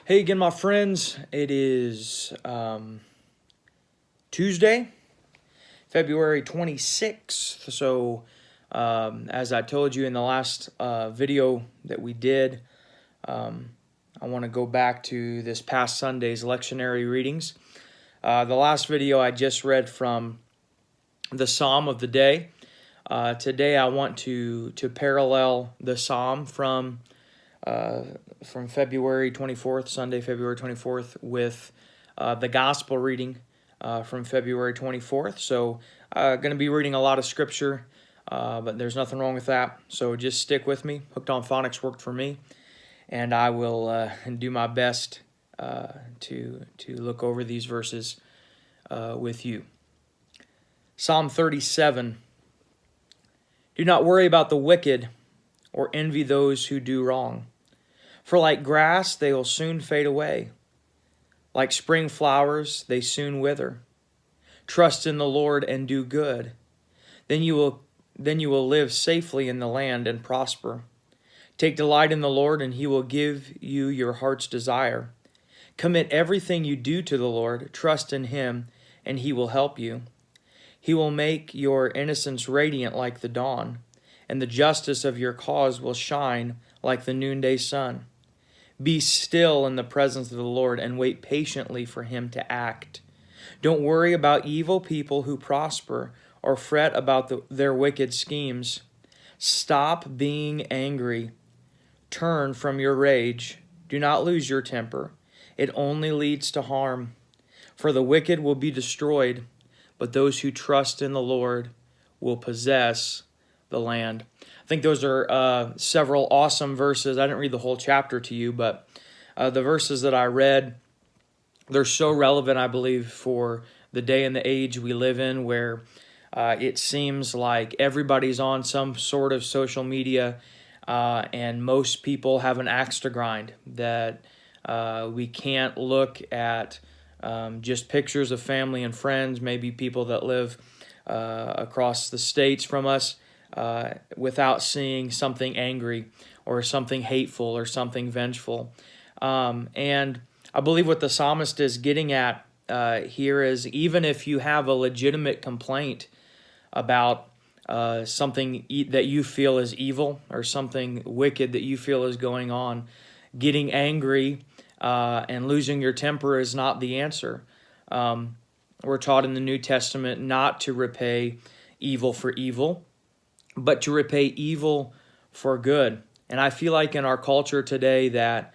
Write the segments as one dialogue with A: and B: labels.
A: Hey again, my friends. It is Tuesday, February 26th. As I told you in the last video that we did, I want to go back to this past Sunday's lectionary readings. The last video I just read from the Psalm of the day. Today I want to parallel the Psalm from February 24th, Sunday, February 24th, with the Gospel reading from February 24th. So going to be reading a lot of Scripture, but there's nothing wrong with that. So just stick with me. Hooked on Phonics worked for me, and I will do my best to look over these verses with you. Psalm 37. Do not worry about the wicked or envy those who do wrong. For like grass, they will soon fade away. Like spring flowers, they soon wither. Trust in the Lord and do good. Then you will live safely in the land and prosper. Take delight in the Lord, and he will give you your heart's desire. Commit everything you do to the Lord. Trust in him, and he will help you. He will make your innocence radiant like the dawn, and the justice of your cause will shine like the noonday sun. Be still in the presence of the Lord and wait patiently for him to act. Don't worry about evil people who prosper or fret about their wicked schemes. Stop being angry. Turn from your rage. Do not lose your temper. It only leads to harm. For the wicked will be destroyed, but those who trust in the Lord will possess the land. I think those are several awesome verses. I didn't read the whole chapter to you, but the verses that I read, they're so relevant, I believe, for the day and the age we live in, where it seems like everybody's on some sort of social media, and most people have an axe to grind, that we can't look at just pictures of family and friends, maybe people that live across the states from us, without seeing something angry or something hateful or something vengeful. And I believe what the psalmist is getting at here is, even if you have a legitimate complaint about something that you feel is evil or something wicked that you feel is going on, getting angry and losing your temper is not the answer. We're taught in the New Testament not to repay evil for evil, but to repay evil for good. And I feel like in our culture today that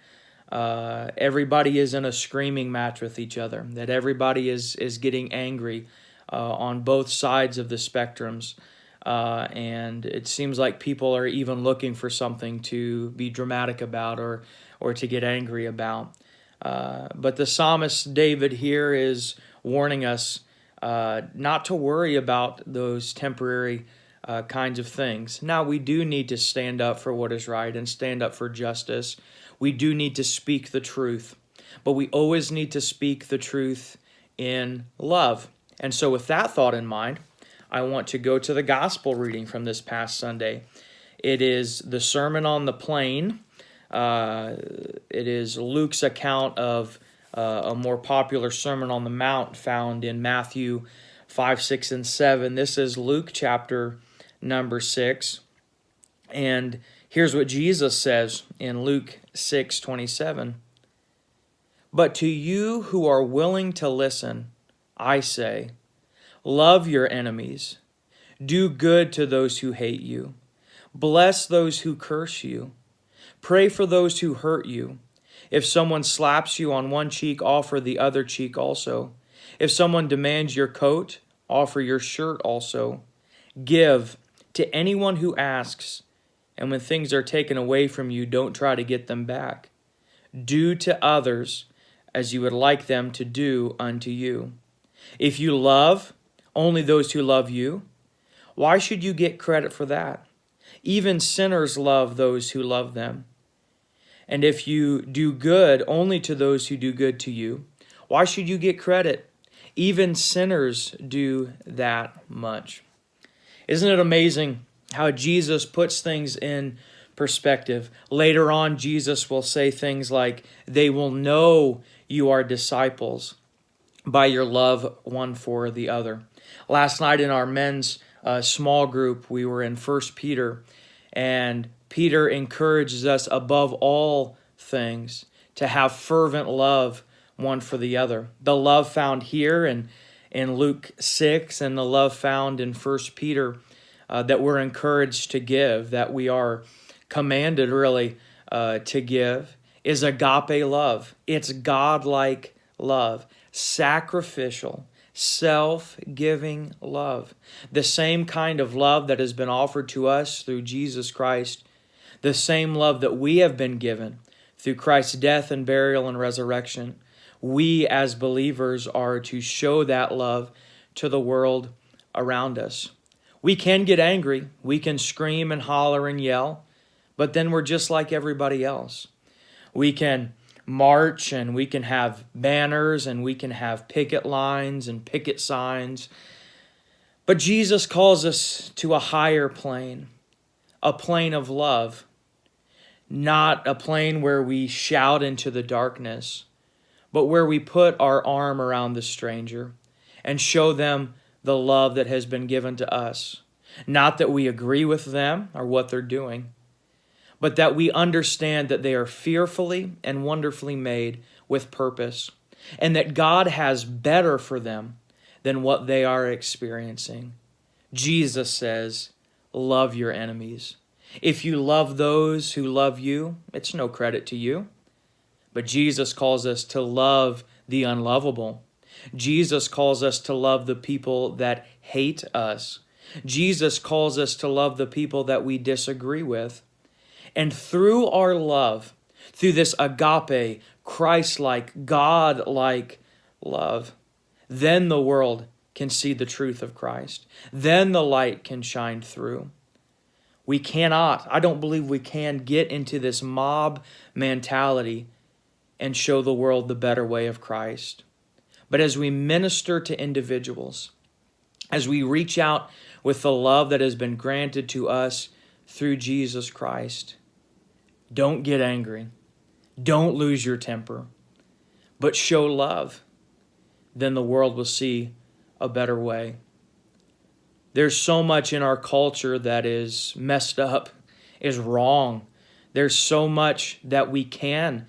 A: everybody is in a screaming match with each other, that everybody is getting angry on both sides of the spectrums. And it seems like people are even looking for something to be dramatic about or to get angry about. But the psalmist David here is warning us not to worry about those temporary kinds of things. Now, we do need to stand up for what is right and stand up for justice. We do need to speak the truth, but we always need to speak the truth in love. And so with that thought in mind, I want to go to the gospel reading from this past Sunday. It is the Sermon on the Plain. It is Luke's account of a more popular Sermon on the Mount found in Matthew 5, 6, and 7. This is Luke chapter number 6. And here's what Jesus says in Luke 6:27. But to you who are willing to listen, I say, love your enemies. Do good to those who hate you. Bless those who curse you. Pray for those who hurt you. If someone slaps you on one cheek, offer the other cheek also. If someone demands your coat, offer your shirt also. Give to anyone who asks, and when things are taken away from you, don't try to get them back. Do to others as you would like them to do unto you. If you love only those who love you, why should you get credit for that? Even sinners love those who love them. And if you do good only to those who do good to you, why should you get credit? Even sinners do that much. Isn't it amazing how Jesus puts things in perspective. Later on, Jesus will say things like, "They will know you are disciples by your love one for the other." Last night in our men's small group, we were in 1 Peter, and Peter encourages us above all things to have fervent love one for the other. The love found here in Luke 6 and the love found in 1 Peter that we're encouraged to give, that we are commanded really to give, is agape love. It's God-like love, sacrificial, self-giving love. The same kind of love that has been offered to us through Jesus Christ, the same love that we have been given through Christ's death and burial and resurrection. We as believers are to show that love to the world around us. We can get angry, we can scream and holler and yell, but then we're just like everybody else. We can march and we can have banners and we can have picket lines and picket signs. But Jesus calls us to a higher plane, a plane of love, not a plane where we shout into the darkness, but where we put our arm around the stranger and show them the love that has been given to us. Not that we agree with them or what they're doing, but that we understand that they are fearfully and wonderfully made with purpose, and that God has better for them than what they are experiencing. Jesus says, love your enemies. If you love those who love you, it's no credit to you. But Jesus calls us to love the unlovable. Jesus calls us to love the people that hate us. Jesus calls us to love the people that we disagree with. And through our love, through this agape, Christ-like, God-like love, then the world can see the truth of Christ. Then the light can shine through. We cannot, I don't believe we can get into this mob mentality and show the world the better way of Christ. But as we minister to individuals, as we reach out with the love that has been granted to us through Jesus Christ, don't get angry. Don't lose your temper, but show love. Then the world will see a better way. There's so much in our culture that is messed up, is wrong. There's so much that we can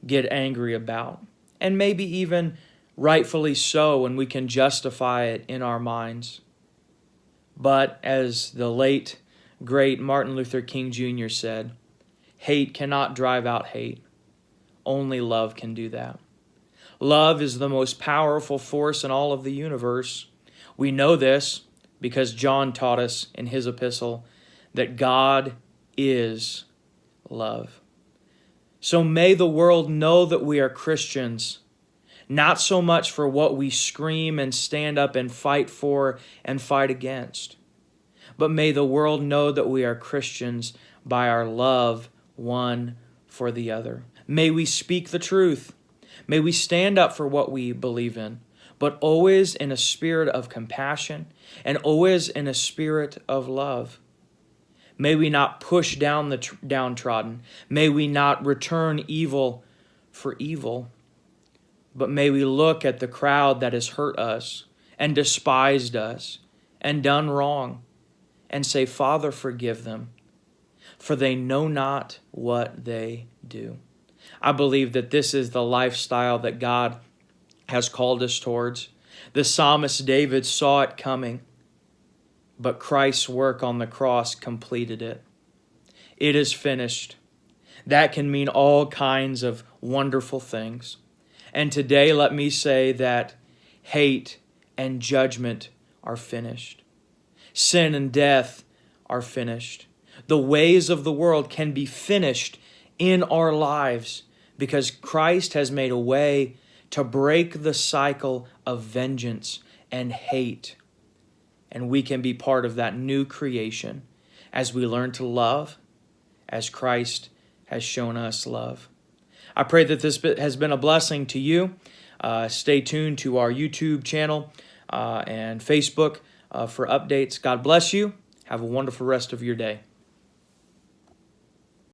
A: get angry about, and maybe even rightfully so, and we can justify it in our minds. But as the late, great Martin Luther King Jr. said, hate cannot drive out hate. Only love can do that. Love is the most powerful force in all of the universe. We know this because John taught us in his epistle that God is love. So may the world know that we are Christians, not so much for what we scream and stand up and fight for and fight against, but may the world know that we are Christians by our love one for the other. May we speak the truth. May we stand up for what we believe in, but always in a spirit of compassion and always in a spirit of love. May we not push down the downtrodden. May we not return evil for evil, but may we look at the crowd that has hurt us and despised us and done wrong and say, Father, forgive them, for they know not what they do. I believe that this is the lifestyle that God has called us towards. The psalmist David saw it coming, but Christ's work on the cross completed it. It is finished. That can mean all kinds of wonderful things. And today, let me say that hate and judgment are finished. Sin and death are finished. The ways of the world can be finished in our lives because Christ has made a way to break the cycle of vengeance and hate. And we can be part of that new creation as we learn to love as Christ has shown us love. I pray that this has been a blessing to you. Stay tuned to our YouTube channel and Facebook for updates. God bless you. Have a wonderful rest of your day.